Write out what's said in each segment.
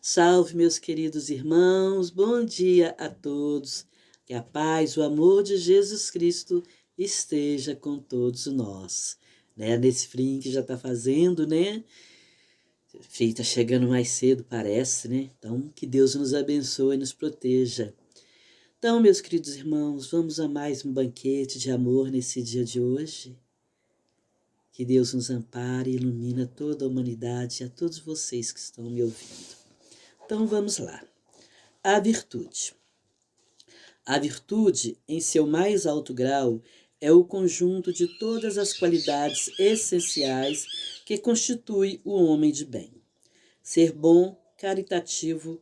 Salve, meus queridos irmãos, bom dia a todos. Que a paz, o amor de Jesus Cristo esteja com todos nós. Nesse frio que já está fazendo, né? O frio está chegando mais cedo, parece, né? Então, que Deus nos abençoe e nos proteja. Então, meus queridos irmãos, vamos a mais um banquete de amor nesse dia de hoje. Que Deus nos ampare e ilumine toda a humanidade e a todos vocês que estão me ouvindo. Então, vamos lá. A virtude. A virtude, em seu mais alto grau, é o conjunto de todas as qualidades essenciais que constitui o homem de bem. Ser bom, caritativo,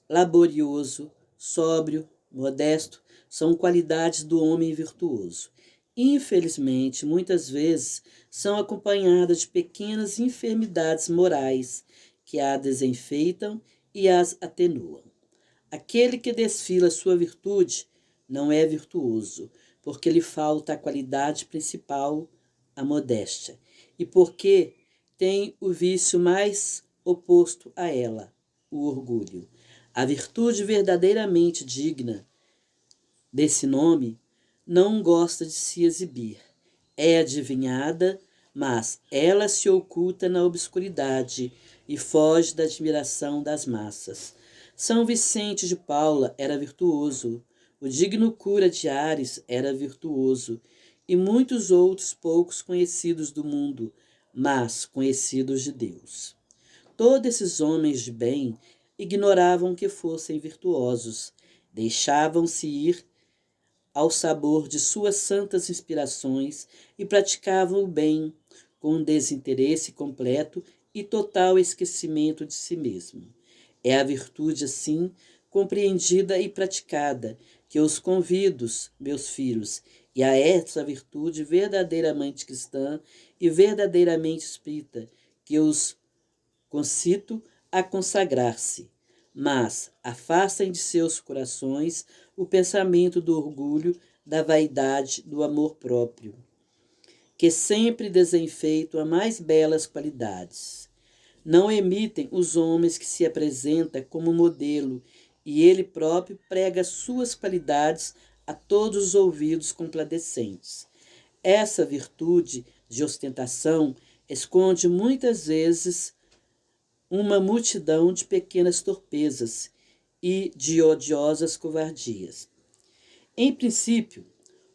laborioso, sóbrio, modesto, são qualidades do homem virtuoso. Infelizmente, muitas vezes, são acompanhadas de pequenas enfermidades morais que a desenfeitam e as atenuam. Aquele que desfila sua virtude não é virtuoso, porque lhe falta a qualidade principal, a modéstia, e porque tem o vício mais oposto a ela, o orgulho. A virtude verdadeiramente digna desse nome não gosta de se exibir. É adivinhada, mas ela se oculta na obscuridade e foge da admiração das massas. São Vicente de Paula era virtuoso, o digno cura de Ares era virtuoso, e muitos outros poucos conhecidos do mundo, mas conhecidos de Deus. Todos esses homens de bem ignoravam que fossem virtuosos, deixavam-se ir ao sabor de suas santas inspirações e praticavam o bem com desinteresse completo e total esquecimento de si mesmo. É a virtude assim, compreendida e praticada, que os convido, meus filhos, e a essa virtude verdadeiramente cristã e verdadeiramente espírita, que os concito a consagrar-se, mas afastem de seus corações o pensamento do orgulho, da vaidade, do amor próprio, que sempre desenfeitam as mais belas qualidades. Não emitem os homens que se apresenta como modelo, e ele próprio prega suas qualidades a todos os ouvidos compadecentes. Essa virtude de ostentação esconde muitas vezes uma multidão de pequenas torpezas e de odiosas covardias. Em princípio,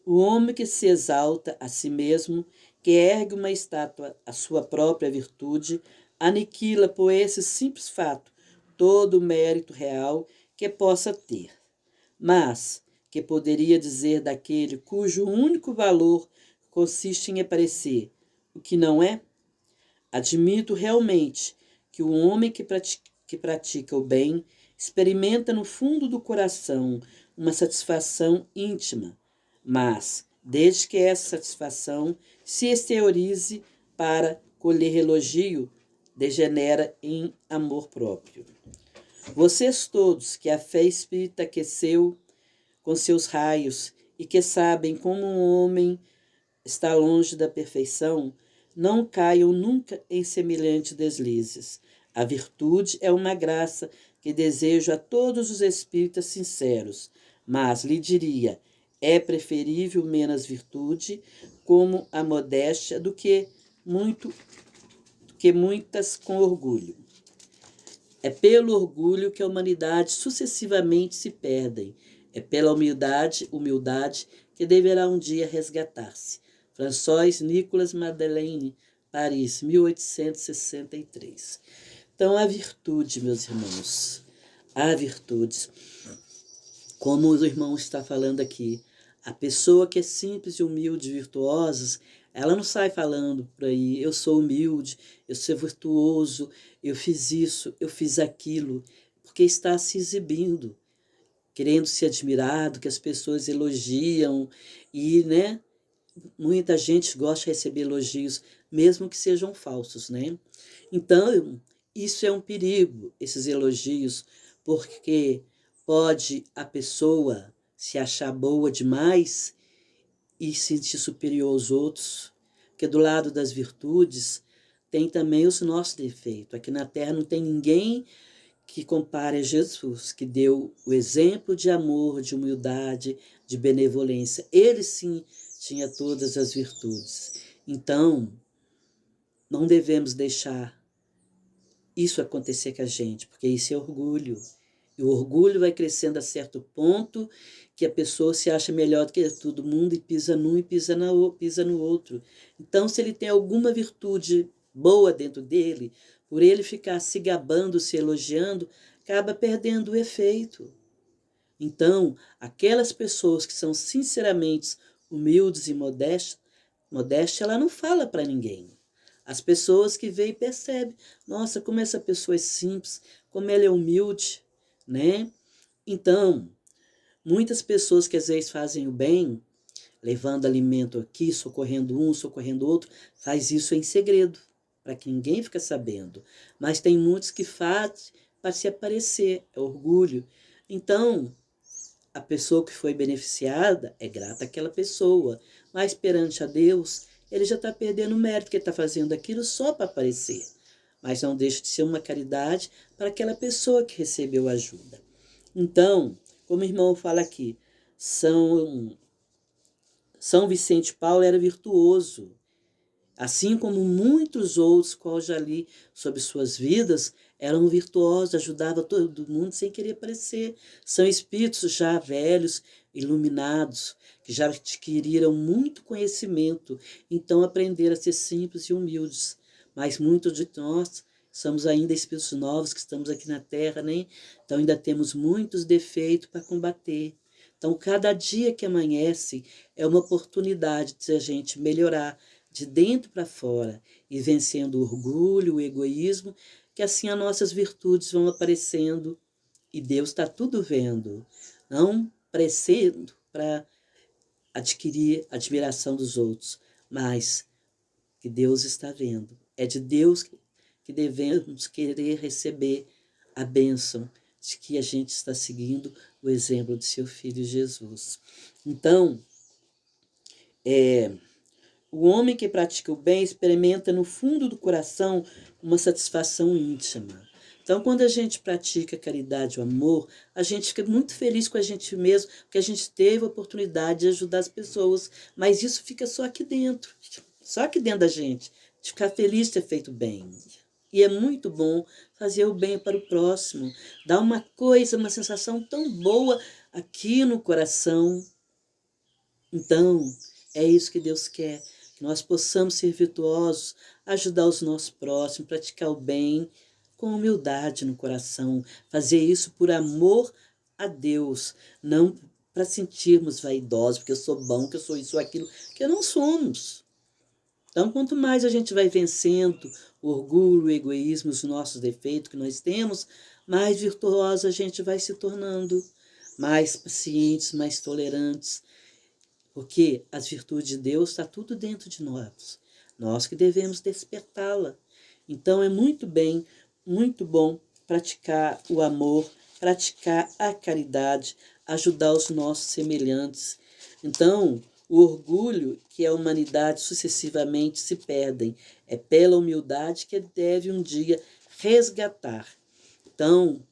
o homem que se exalta a si mesmo, que ergue uma estátua à sua própria virtude, aniquila por esse simples fato todo o mérito real que possa ter. Mas que poderia dizer daquele cujo único valor consiste em aparecer o que não é? Admito realmente que o homem que pratica o bem experimenta no fundo do coração uma satisfação íntima, mas desde que essa satisfação se exteriorize para colher elogio, degenera em amor próprio. Vocês todos que a fé espírita aqueceu com seus raios e que sabem como um homem está longe da perfeição, não caiam nunca em semelhantes deslizes. A virtude é uma graça que desejo a todos os espíritas sinceros, mas lhe diria, é preferível menos virtude, como a modéstia, do que muitas com orgulho. É pelo orgulho que a humanidade sucessivamente se perdem. É pela humildade que deverá um dia resgatar-se. François Nicolas Madeleine, Paris, 1863. Então, a virtude, meus irmãos, a virtude, como o irmão está falando aqui, a pessoa que é simples e humilde, virtuosa, ela não sai falando por aí, eu sou humilde, eu sou virtuoso, eu fiz isso, eu fiz aquilo, porque está se exibindo, querendo ser admirado, que as pessoas elogiam, e, muita gente gosta de receber elogios, mesmo que sejam falsos, Então, isso é um perigo, esses elogios, porque pode a pessoa se achar boa demais e se sentir superior aos outros, porque do lado das virtudes tem também os nossos defeitos. Aqui na Terra não tem ninguém que compare a Jesus, que deu o exemplo de amor, de humildade, de benevolência. Ele sim tinha todas as virtudes. Então, não devemos deixar isso acontecer com a gente, porque isso é orgulho. E o orgulho vai crescendo a certo ponto que a pessoa se acha melhor do que todo mundo e pisa num e pisa no outro. Então, se ele tem alguma virtude boa dentro dele, por ele ficar se gabando, se elogiando, acaba perdendo o efeito. Então, aquelas pessoas que são sinceramente humildes e modéstia, ela não fala para ninguém. As pessoas que veem e percebem, nossa, como essa pessoa é simples, como ela é humilde, né? Então, muitas pessoas que às vezes fazem o bem, levando alimento aqui, socorrendo um, socorrendo outro, faz isso em segredo, para que ninguém fique sabendo. Mas tem muitos que fazem para se aparecer, é orgulho. Então, a pessoa que foi beneficiada é grata àquela pessoa, mas perante a Deus, ele já está perdendo o mérito, que ele está fazendo aquilo só para aparecer. Mas não deixa de ser uma caridade para aquela pessoa que recebeu ajuda. Então, como o irmão fala aqui, São Vicente Paulo era virtuoso, assim como muitos outros, qual já li sobre suas vidas, eram virtuosos, ajudavam todo mundo sem querer aparecer. São espíritos já velhos, iluminados, que já adquiriram muito conhecimento, então aprenderam a ser simples e humildes. Mas muitos de nós somos ainda espíritos novos que estamos aqui na Terra, né? Então ainda temos muitos defeitos para combater. Então, cada dia que amanhece é uma oportunidade de a gente melhorar de dentro para fora e vencendo o orgulho, o egoísmo, que assim as nossas virtudes vão aparecendo e Deus está tudo vendo, não parecendo para adquirir a admiração dos outros, mas que Deus está vendo. É de Deus que devemos querer receber a bênção de que a gente está seguindo o exemplo de seu Filho Jesus. Então, o homem que pratica o bem experimenta no fundo do coração uma satisfação íntima. Então, quando a gente pratica a caridade, o amor, a gente fica muito feliz com a gente mesmo, porque a gente teve a oportunidade de ajudar as pessoas. Mas isso fica só aqui dentro da gente, de ficar feliz de ter feito bem. E é muito bom fazer o bem para o próximo. Dá uma coisa, uma sensação tão boa aqui no coração. Então, é isso que Deus quer, que nós possamos ser virtuosos, ajudar os nossos próximos, praticar o bem com humildade no coração, fazer isso por amor a Deus, não para sentirmos vaidosos, porque eu sou bom, que eu sou isso ou aquilo, que não somos. Então, quanto mais a gente vai vencendo o orgulho, o egoísmo, os nossos defeitos que nós temos, mais virtuosa a gente vai se tornando, mais pacientes, mais tolerantes, porque as virtudes de Deus está tudo dentro de nós. Nós que devemos despertá-la. Então é muito bom praticar o amor, praticar a caridade, ajudar os nossos semelhantes. Então, o orgulho que a humanidade sucessivamente se perdem é pela humildade que deve um dia resgatar. Então,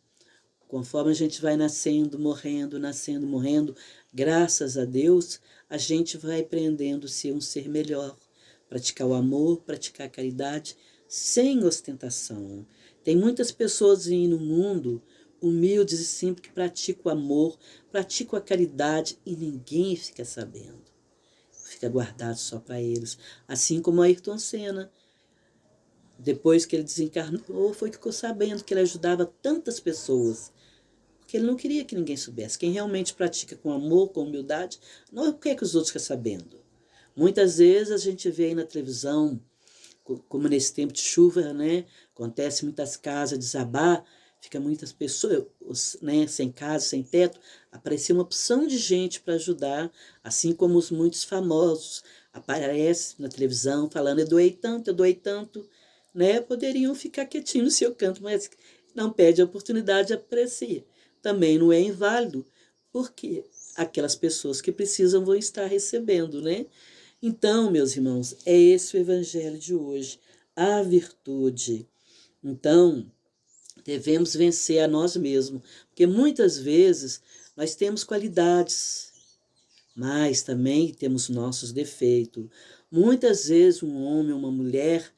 conforme a gente vai nascendo, morrendo, graças a Deus, a gente vai aprendendo a ser um ser melhor. Praticar o amor, praticar a caridade, sem ostentação. Tem muitas pessoas aí no mundo, humildes e simples, que praticam o amor, praticam a caridade e ninguém fica sabendo. Fica guardado só para eles. Assim como Ayrton Senna. Depois que ele desencarnou, foi que ficou sabendo que ele ajudava tantas pessoas. Porque ele não queria que ninguém soubesse. Quem realmente pratica com amor, com humildade, não quer que os outros fiquem sabendo. Muitas vezes a gente vê aí na televisão, como nesse tempo de chuva, né? Acontece muitas casas desabar, fica muitas pessoas, né, sem casa, sem teto, aparece uma opção de gente para ajudar, assim como os muitos famosos aparecem na televisão falando, eu doei tanto, né? Poderiam ficar quietinhos no seu canto, mas não perde a oportunidade de aparecer. Também não é inválido, porque aquelas pessoas que precisam vão estar recebendo, né? Então, meus irmãos, é esse o evangelho de hoje, a virtude. Então, devemos vencer a nós mesmos, porque muitas vezes nós temos qualidades, mas também temos nossos defeitos. Muitas vezes um homem ou uma mulher,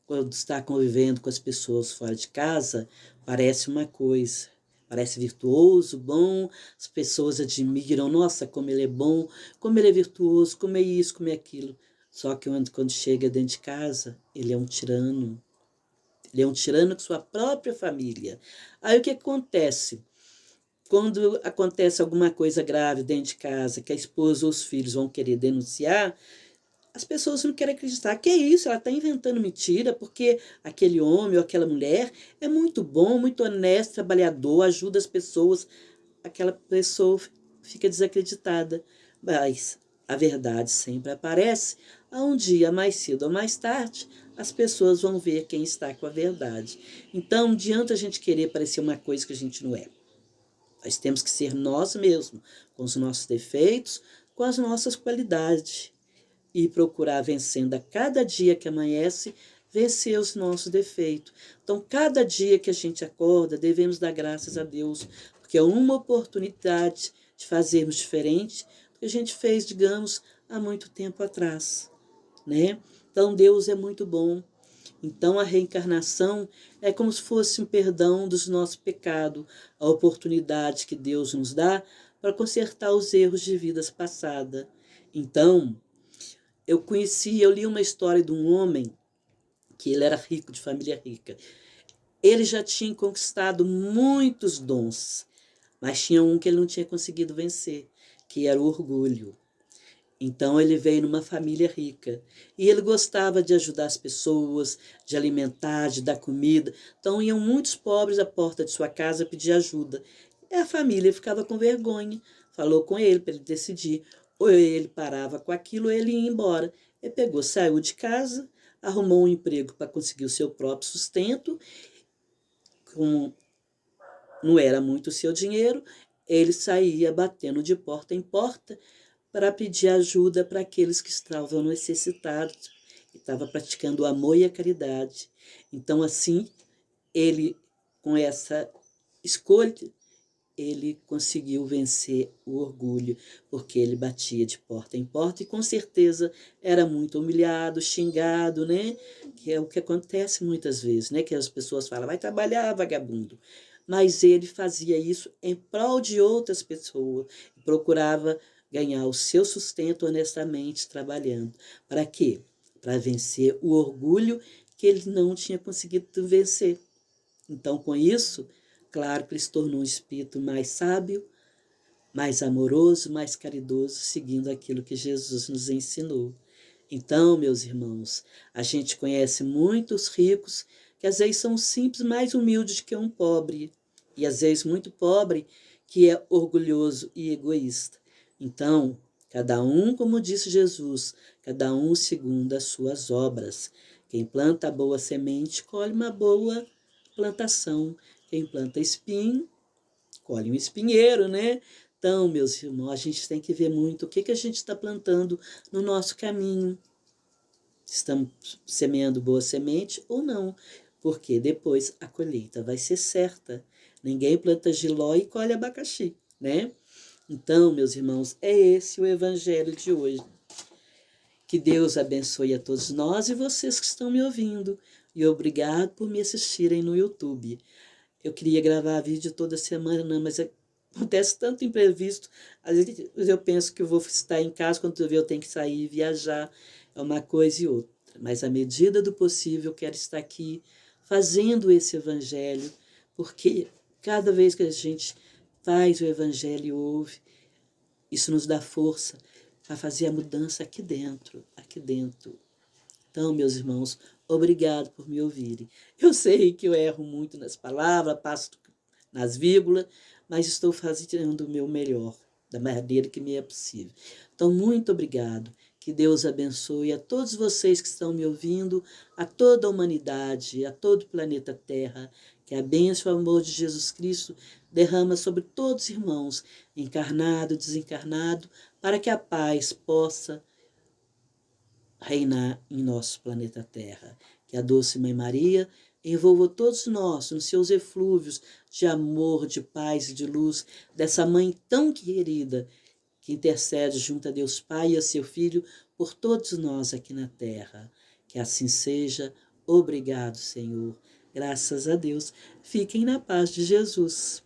quando está convivendo com as pessoas fora de casa, parece uma coisa, parece virtuoso, bom, as pessoas admiram, nossa, como ele é bom, como ele é virtuoso, como é isso, como é aquilo. Só que quando chega dentro de casa, ele é um tirano. Ele é um tirano com sua própria família. Aí o que acontece? Quando acontece alguma coisa grave dentro de casa, que a esposa ou os filhos vão querer denunciar, as pessoas não querem acreditar. Que é isso? Ela está inventando mentira porque aquele homem ou aquela mulher é muito bom, muito honesto, trabalhador, ajuda as pessoas. Aquela pessoa fica desacreditada. Mas a verdade sempre aparece. Um dia, mais cedo ou mais tarde, as pessoas vão ver quem está com a verdade. Então, não adianta a gente querer parecer uma coisa que a gente não é. Nós temos que ser nós mesmos, com os nossos defeitos, com as nossas qualidades. E procurar vencendo a cada dia que amanhece, vencer os nossos defeitos. Então, cada dia que a gente acorda, devemos dar graças a Deus, porque é uma oportunidade de fazermos diferente do que a gente fez, digamos, há muito tempo atrás, né? Então, Deus é muito bom. Então, a reencarnação é como se fosse um perdão dos nossos pecados, a oportunidade que Deus nos dá para consertar os erros de vidas passadas. Então, eu li uma história de um homem que ele era rico, de família rica. Ele já tinha conquistado muitos dons, mas tinha um que ele não tinha conseguido vencer, que era o orgulho. Então ele veio numa família rica e ele gostava de ajudar as pessoas, de alimentar, de dar comida. Então iam muitos pobres à porta de sua casa pedir ajuda. E a família ficava com vergonha, falou com ele para ele decidir. Ou ele parava com aquilo ou ele ia embora. Ele pegou, saiu de casa, arrumou um emprego para conseguir o seu próprio sustento. Como não era muito o seu dinheiro, ele saía batendo de porta em porta para pedir ajuda para aqueles que estavam necessitados. E estava praticando o amor e a caridade. Então, assim, ele, com essa escolha, ele conseguiu vencer o orgulho, porque ele batia de porta em porta e com certeza era muito humilhado, xingado, né? Que é o que acontece muitas vezes, né? Que as pessoas falam, vai trabalhar, vagabundo. Mas ele fazia isso em prol de outras pessoas, procurava ganhar o seu sustento honestamente trabalhando. Para quê? Para vencer o orgulho que ele não tinha conseguido vencer. Então, com isso, claro que ele se tornou um espírito mais sábio, mais amoroso, mais caridoso, seguindo aquilo que Jesus nos ensinou. Então, meus irmãos, a gente conhece muitos ricos que às vezes são simples, mais humildes que um pobre, e às vezes muito pobre que é orgulhoso e egoísta. Então, cada um, como disse Jesus, cada um segundo as suas obras. Quem planta boa semente, colhe uma boa plantação. Quem planta espinho, colhe um espinheiro, né? Então, meus irmãos, a gente tem que ver muito o que a gente está plantando no nosso caminho. Estamos semeando boa semente ou não, porque depois a colheita vai ser certa. Ninguém planta jiló e colhe abacaxi, né? Então, meus irmãos, é esse o evangelho de hoje. Que Deus abençoe a todos nós e vocês que estão me ouvindo. E obrigado por me assistirem no YouTube. Eu queria gravar vídeo toda semana, mas acontece tanto imprevisto. Às vezes eu penso que eu vou estar em casa, quando eu tenho que sair e viajar. É uma coisa e outra. Mas à medida do possível, eu quero estar aqui fazendo esse evangelho, porque cada vez que a gente faz o evangelho e ouve, isso nos dá força para fazer a mudança aqui dentro, aqui dentro. Então, meus irmãos, obrigado por me ouvirem. Eu sei que eu erro muito nas palavras, passo nas vírgulas, mas estou fazendo o meu melhor, da maneira que me é possível. Então, muito obrigado. Que Deus abençoe a todos vocês que estão me ouvindo, a toda a humanidade, a todo o planeta Terra. Que a bênção e o amor de Jesus Cristo derrama sobre todos os irmãos, encarnado, desencarnado, para que a paz possa reinar em nosso planeta Terra. Que a doce Mãe Maria envolva todos nós nos seus eflúvios de amor, de paz e de luz, dessa mãe tão querida, que intercede junto a Deus Pai e a seu Filho por todos nós aqui na terra. Que assim seja. Obrigado, Senhor. Graças a Deus. Fiquem na paz de Jesus.